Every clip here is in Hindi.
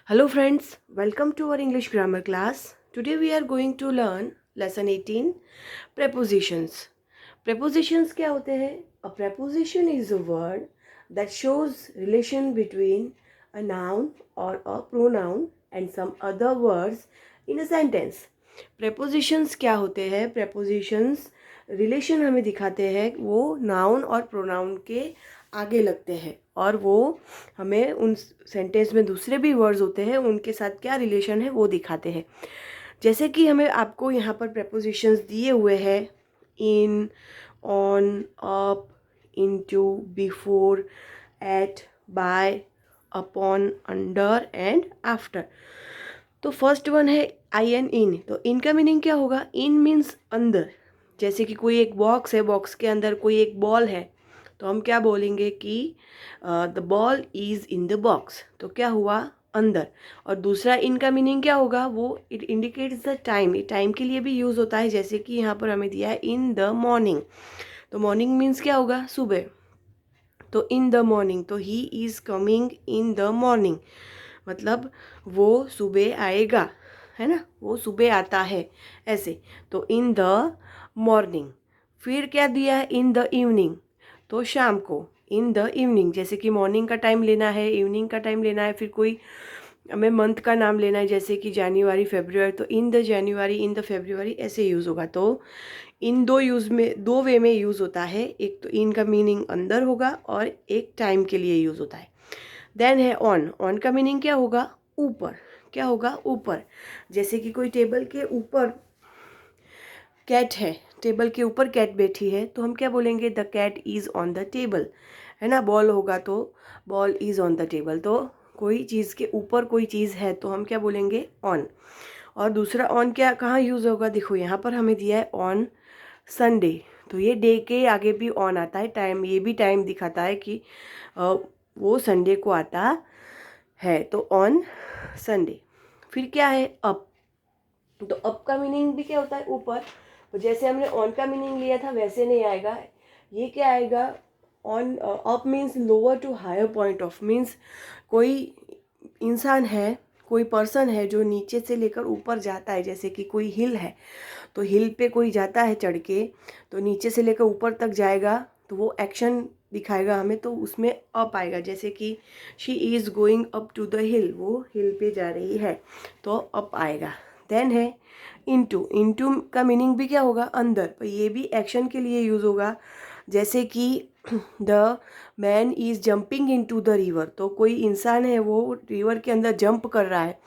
Hello friends, welcome to our English grammar class. Today we are going to learn lesson 18 prepositions. Prepositions क्या होते हैं? A preposition is a word that shows relation between a noun or a pronoun and some other words in a sentence. Prepositions क्या होते हैं? Prepositions रिलेशन हमें दिखाते हैं, वो नाउन और प्रोनाउन के आगे लगते हैं और वो हमें उन सेंटेंस में दूसरे भी वर्ड्स होते हैं उनके साथ क्या रिलेशन है वो दिखाते हैं। जैसे कि हमें आपको यहाँ पर प्रेपोजिशंस दिए हुए हैं in, on, up, into, before, at, by, upon, under and after. तो फर्स्ट वन है आई एन इन। तो इन का मीनिंग क्या होगा? इन मीन्स अंदर। जैसे कि कोई एक बॉक्स है, बॉक्स के अंदर कोई एक बॉल है, तो हम क्या बोलेंगे कि the ball is in the box. तो क्या हुआ? अंदर। और दूसरा इन का मीनिंग क्या होगा? वो इट इंडिकेट्स द टाइम। ये टाइम के लिए भी यूज़ होता है, जैसे कि यहाँ पर हमें दिया है इन द मॉर्निंग। तो मॉर्निंग मीन्स क्या होगा? सुबह। तो इन द मॉर्निंग, तो he is coming in the morning, मतलब वो सुबह आएगा, है ना, वो सुबह आता है ऐसे। तो इन द मॉर्निंग। फिर क्या दिया है? इन द इवनिंग, तो शाम को। इन द इवनिंग, जैसे कि मॉर्निंग का टाइम लेना है, इवनिंग का टाइम लेना है, फिर कोई हमें मंथ का नाम लेना है, जैसे कि जनवरी, फरवरी, तो in the January, in the फरवरी ऐसे यूज़ होगा। तो इन दो वे में यूज़ होता है। एक तो इन का मीनिंग अंदर होगा और एक टाइम के लिए यूज़ होता है। देन है ऑन। ऑन का मीनिंग क्या होगा? ऊपर। क्या होगा? ऊपर। जैसे कि कोई टेबल के ऊपर कैट है, टेबल के ऊपर कैट बैठी है, तो हम क्या बोलेंगे? The cat is on the table, है ना। बॉल होगा तो ball is on the table. तो कोई चीज़ के ऊपर कोई चीज़ है तो हम क्या बोलेंगे? ऑन। और दूसरा ऑन क्या कहाँ यूज़ होगा? देखो यहाँ पर हमें दिया है ऑन संडे, तो ये डे के आगे भी ऑन आता है। टाइम, ये भी टाइम दिखाता है कि वो संडे को आता है। तो ऑन संडे। फिर क्या है? अप। तो अप का मीनिंग भी क्या होता है? ऊपर। तो जैसे हमने ऑन का मीनिंग लिया था वैसे नहीं आएगा। ये क्या आएगा? On up means lower to higher point of, means कोई इंसान है, कोई पर्सन है जो नीचे से लेकर ऊपर जाता है। जैसे कि कोई हिल है, तो हिल पे कोई जाता है चढ़ के, तो नीचे से लेकर ऊपर तक जाएगा, तो वो एक्शन दिखाएगा हमें, तो उसमें अप आएगा। जैसे कि she is going up to the hill, वो हिल पे जा रही है, तो अप आएगा। देन है इनटू। इनटू का मीनिंग भी क्या होगा? अंदर। पर ये भी एक्शन के लिए यूज़ होगा। जैसे कि the man is jumping into the river, तो कोई इंसान है वो रिवर के अंदर जंप कर रहा है,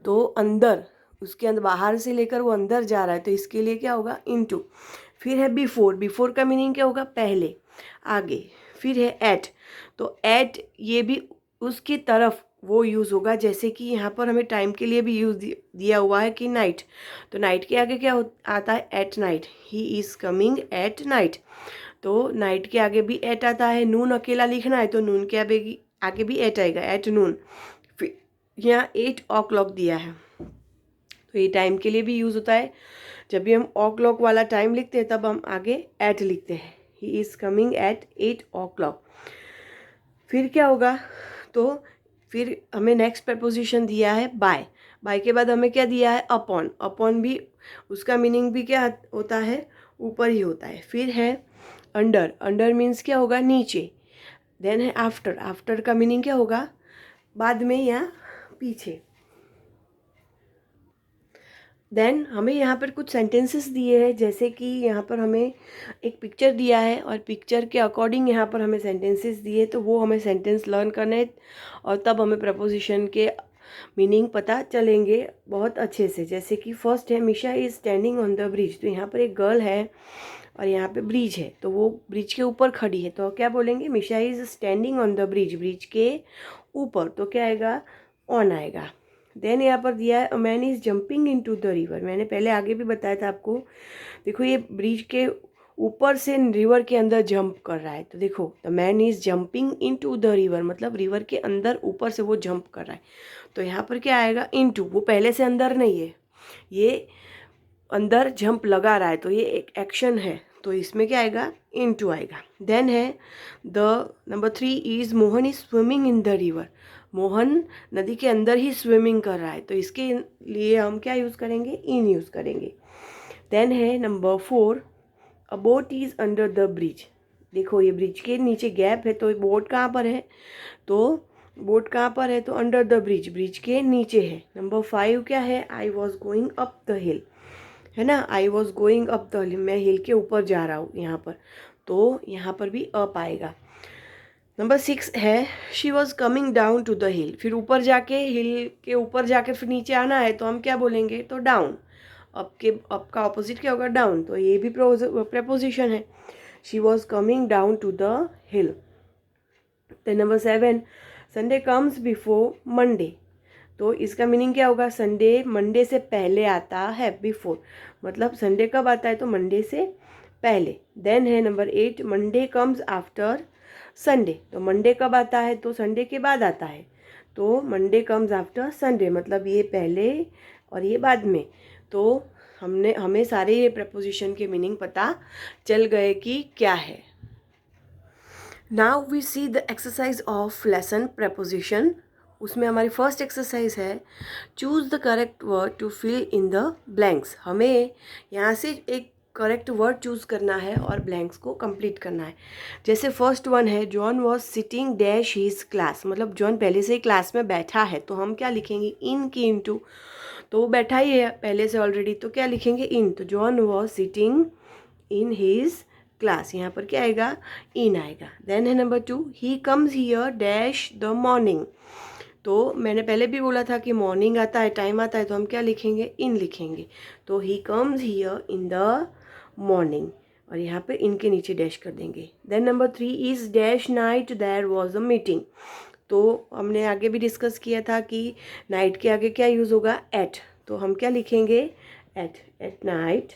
तो अंदर, उसके अंदर, बाहर से लेकर वो अंदर जा रहा है, तो इसके लिए क्या होगा? इनटू। फिर है बिफोर। बिफोर का मीनिंग क्या होगा? पहले, आगे। फिर है एट। तो एट ये भी उसकी तरफ वो यूज़ होगा। जैसे कि यहाँ पर हमें टाइम के लिए भी यूज़ दिया हुआ है कि नाइट, तो नाइट के आगे क्या आता है? At night. He is coming at night, तो नाइट के आगे भी एट आता है। नून अकेला लिखना है तो नून के आगे भी एट आएगा, एट नून। फिर यहाँ 8 o'clock दिया है, तो ये टाइम के लिए भी यूज़ होता है। जब भी हम o'clock वाला टाइम लिखते हैं तब हम आगे एट लिखते हैं। He is coming at 8 o'clock। फिर क्या होगा? तो फिर हमें नेक्स्ट प्रपोजिशन दिया है बाय। बाय के बाद हमें क्या दिया है? अपॉन। अपॉन भी उसका मीनिंग भी क्या होता है? ऊपर ही होता है। फिर है अंडर। अंडर मीन्स क्या होगा? नीचे। देन है आफ्टर। आफ्टर का मीनिंग क्या होगा? बाद में या पीछे। देन हमें यहाँ पर कुछ सेंटेंसेस दिए हैं, जैसे कि यहाँ पर हमें एक पिक्चर दिया है और पिक्चर के अकॉर्डिंग यहाँ पर हमें सेंटेंसेस दिए, तो वो हमें सेंटेंस लर्न करने और तब हमें प्रपोजिशन के मीनिंग पता चलेंगे बहुत अच्छे से। जैसे कि फर्स्ट है Misha is standing on the bridge. तो यहाँ पर एक गर्ल है और यहाँ पे ब्रिज है, तो वो ब्रिज के ऊपर खड़ी है, तो क्या बोलेंगे? Misha is standing on the bridge. Bridge के ऊपर, तो क्या आएगा? ऑन आएगा। देन यहाँ पर दिया है a man is jumping into the river. मैंने पहले आगे भी बताया था आपको। देखो ये ब्रिज के ऊपर से रिवर के अंदर जंप कर रहा है, तो देखो the man is jumping into the river, मतलब रिवर के अंदर ऊपर से वो जंप कर रहा है। तो यहाँ पर क्या आएगा? इन टू। वो पहले से अंदर नहीं है, ये अंदर जंप लगा रहा है, तो ये एक एक्शन है, तो इसमें क्या आएगा? इनटू आएगा। देन है the number 3 is Mohan is swimming in the river. Mohan नदी के अंदर ही स्विमिंग कर रहा है, तो इसके लिए हम क्या यूज़ करेंगे, इन यूज़ करेंगे। देन है number 4, a boat is under the bridge. देखो ये ब्रिज के नीचे गैप है, तो बोट कहाँ पर है, तो बोट कहाँ पर है, तो अंडर द ब्रिज, ब्रिज के नीचे है। नंबर 5 क्या है, I was going up the हिल, है ना, I was going up the हिल, मैं हिल के ऊपर जा रहा हूँ यहाँ पर, तो यहाँ पर भी अप आएगा। नंबर 6 है, she was coming down to the hill, फिर ऊपर जाके, हिल के ऊपर जाके फिर नीचे आना है, तो हम क्या बोलेंगे, तो डाउन। अप का ऑपोजिट क्या होगा, डाउन, तो ये भी प्रेपोजिशन है। She was coming down to the hill. Then number 7, Sunday comes before Monday, तो इसका मीनिंग क्या होगा, संडे मंडे से पहले आता है, बिफोर मतलब संडे कब आता है, तो मंडे से पहले। देन है number 8, Monday comes after Sunday, तो मंडे कब आता है, तो संडे के बाद आता है, तो मंडे कम्स आफ्टर संडे, मतलब ये पहले और ये बाद में। तो हमें सारे ये प्रपोजिशन के मीनिंग पता चल गए कि क्या है। Now we see the exercise of lesson preposition. उसमें हमारी फर्स्ट एक्सरसाइज है, choose the correct word to fill in the blanks. हमें यहाँ से एक करेक्ट वर्ड चूज़ करना है और ब्लैंक्स को कंप्लीट करना है। जैसे फर्स्ट वन है, John was sitting dash his class, मतलब जॉन पहले से ही क्लास में बैठा है, तो हम क्या लिखेंगे, इन की इनटू, तो वो बैठा ही है पहले से ऑलरेडी, तो क्या लिखेंगे, इन, तो John was sitting in his class, यहाँ पर क्या आएगा, इन आएगा। देन है number 2, he comes here dash the morning, तो मैंने पहले भी बोला था कि मॉर्निंग आता है, टाइम आता है, तो हम क्या लिखेंगे, इन लिखेंगे, तो he comes here in the morning, और यहाँ पे इनके नीचे डैश कर देंगे। Then number 3 is dash night there was a meeting, तो हमने आगे भी डिस्कस किया था कि नाइट के आगे क्या यूज़ होगा, एट, तो हम क्या लिखेंगे, at night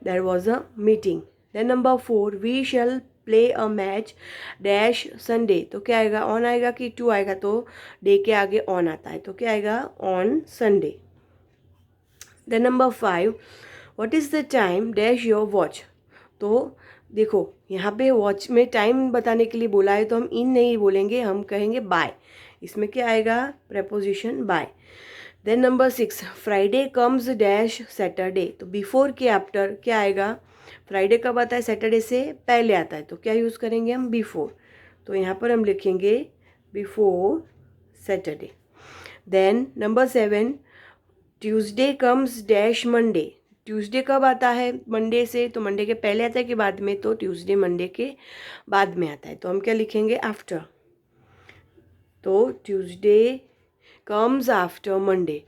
there was a meeting. Then number 4, we shall play a match dash Sunday, तो क्या आएगा, ऑन आएगा कि टू आएगा, तो डे के आगे ऑन आता है, तो क्या आएगा, on Sunday. Then number 5, what is the time dash your watch, तो देखो यहाँ पे वॉच में टाइम बताने के लिए बोला है, तो हम इन नहीं बोलेंगे, हम कहेंगे बाय, इसमें क्या आएगा, preposition by. Then number 6, Friday comes dash Saturday, तो बिफोर के आफ्टर क्या आएगा, फ्राइडे कब आता है, सैटरडे से पहले आता है, तो क्या यूज़ करेंगे हम, बिफोर, तो यहाँ पर हम लिखेंगे before Saturday. Then number 7, Tuesday comes dash Monday, Tuesday कब आता है, मंडे से, तो मंडे के पहले आता है कि बाद में, तो ट्यूसडे मंडे के बाद में आता है, तो हम क्या लिखेंगे, आफ्टर, तो Tuesday comes after Monday.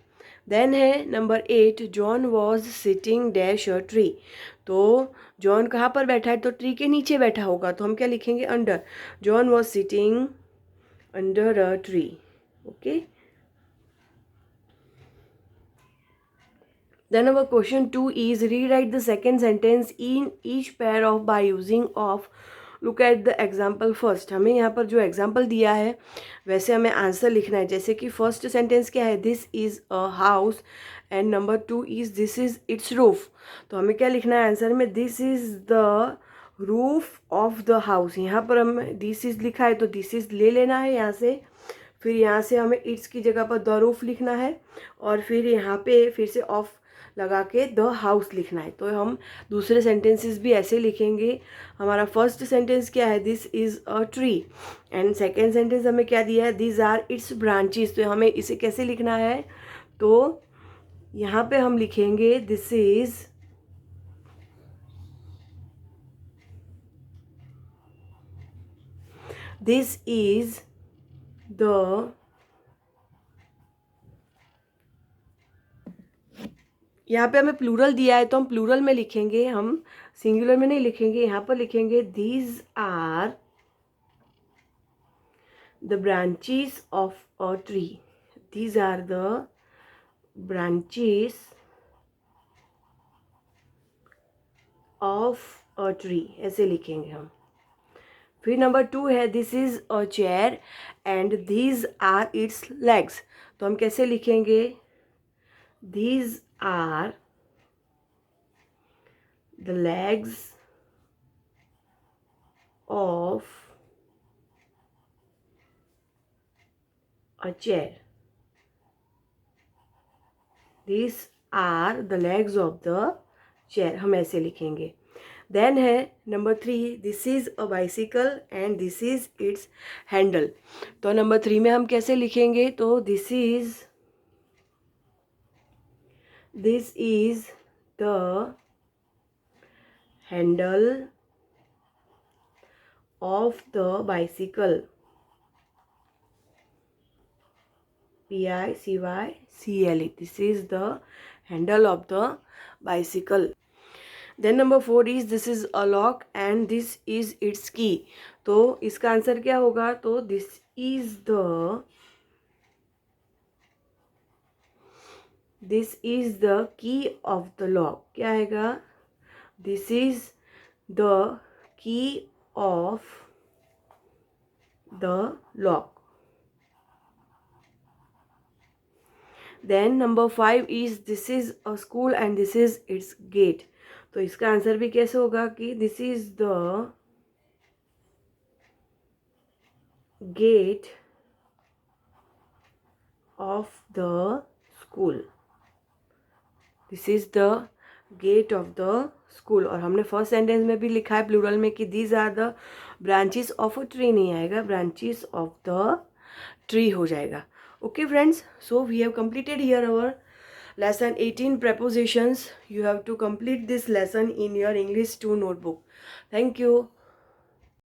Then है number 8, John was sitting dash a tree, तो जॉन कहाँ पर बैठा है, तो ट्री के नीचे बैठा होगा, तो हम क्या लिखेंगे, under, John was sitting under a tree, okay. Then our question 2 is, rewrite the second sentence in each pair of by using of. Look at the example first. हमें यहाँ पर जो एग्जाम्पल दिया है वैसे हमें आंसर लिखना है। जैसे कि फर्स्ट सेंटेंस क्या है, this is a house, and number 2 is this is it's roof, तो हमें क्या लिखना है आंसर में, this is the roof of the house. यहाँ पर हमें दिस इज़ लिखा है, तो दिस इज़ ले लेना है यहाँ से, फिर यहाँ से हमें इट्स की जगह पर द रूफ लिखना है, और फिर यहाँ पे फिर से ऑफ लगा के द हाउस लिखना है। तो हम दूसरे सेंटेंसेस भी ऐसे लिखेंगे। हमारा फर्स्ट सेंटेंस क्या है, this is a tree, and second sentence हमें क्या दिया है, दिस आर इट्स ब्रांचेस, तो हमें इसे कैसे लिखना है, तो यहाँ पे हम लिखेंगे दिस इज़ द, यहाँ पे हमें प्लूरल दिया है, तो हम प्लूरल में लिखेंगे, हम सिंगुलर में नहीं लिखेंगे। यहाँ पर लिखेंगे these are the branches of a tree, these are the branches of a tree, ऐसे लिखेंगे हम। फिर नंबर 2 है, this is a chair and these are its legs, तो हम कैसे लिखेंगे, these are the legs of a chair. These are the legs of the chair. हम ऐसे लिखेंगे. देन है number 3, this is a bicycle and this is it's handle. तो नंबर 3 में हम कैसे लिखेंगे? तो this is the handle of the bicycle. Bicycle. This is the handle of the bicycle. Then number 4 is this is a lock and this is its key. तो इसका आंसर क्या होगा? तो this is the key of the lock. क्या आएगा? This is the key of the lock. Then number 5 is this is a school and this is its gate. तो इसका आंसर भी कैसे होगा कि this is the gate of the school. This is the gate of the school. और हमने फर्स्ट सेंटेंस में भी लिखा है प्लूरल में कि these are the branches of a tree. नहीं आएगा, branches of the tree हो जाएगा. Okay friends, so we have completed here our lesson 18 prepositions. You have to complete this lesson in your English 2 notebook. Thank you.